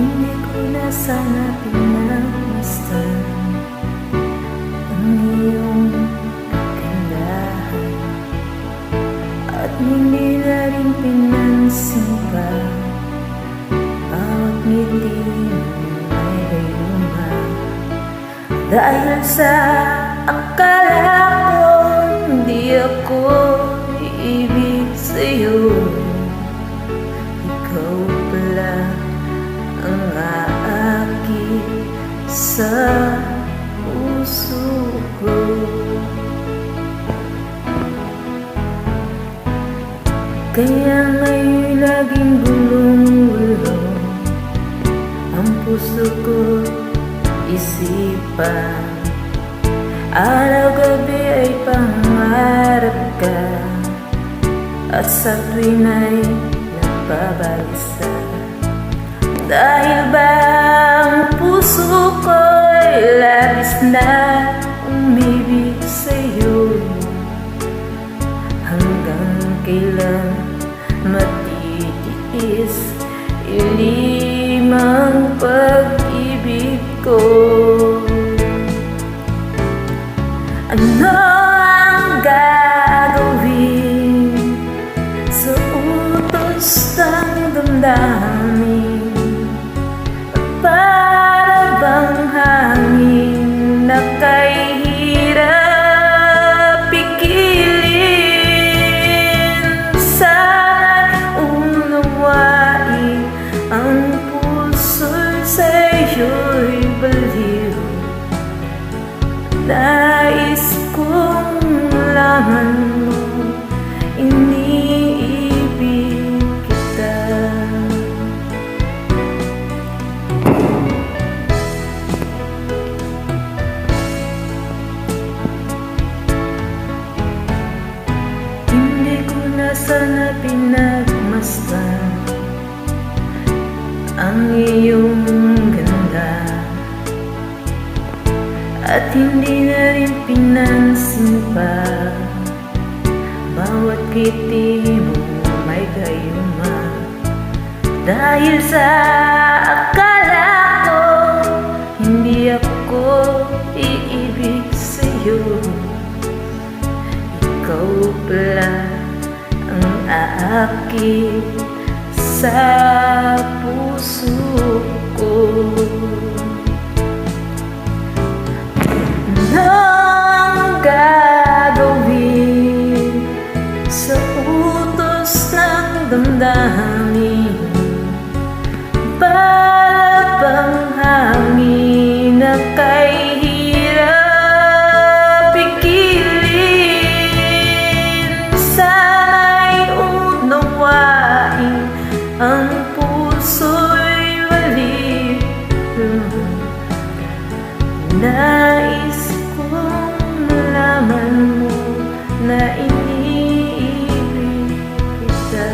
Hindi ko na sana pinagmasdan ang iyong kagandahan, at hindi na rin pinansin pa bawat ngiti mong may gayuma. Dahil sa akala ko hindi ako iibig sa'yo, ikaw pala ang aakit sa puso ko. Kaya ngayon laging gulong-gulo ang puso ko, isipan. Araw-gabi ay pangarap ka, at sa tuwin ay nagbabalisa. Dahil ba ang puso ko'y labis na umibig sa'yo, hanggang kailan matitiis ilimang pag-ibig ko. Ano ang gagawin sa utos ng damdamin? Para bang hangin na kahirap pigilin? Sana unawain ang puso'y sa'yo'y baliw. Nais kong malaman mo, iniibig kita. Hindi ko na sana pinagmasdan ang iyong ganda, at hindi na rin pinansin pa bawat ngiti mo may gayuma. Dahil sa akala ko hindi ako iibig sa'yo, ikaw pala ang aakit sa puso ko. Anong gagawin sa utos ng damdamin? Para bang hangin na kahirap pigilin? Sana'y unawain ang puso'y maliw. Nais kong malaman mo na iniibig kita.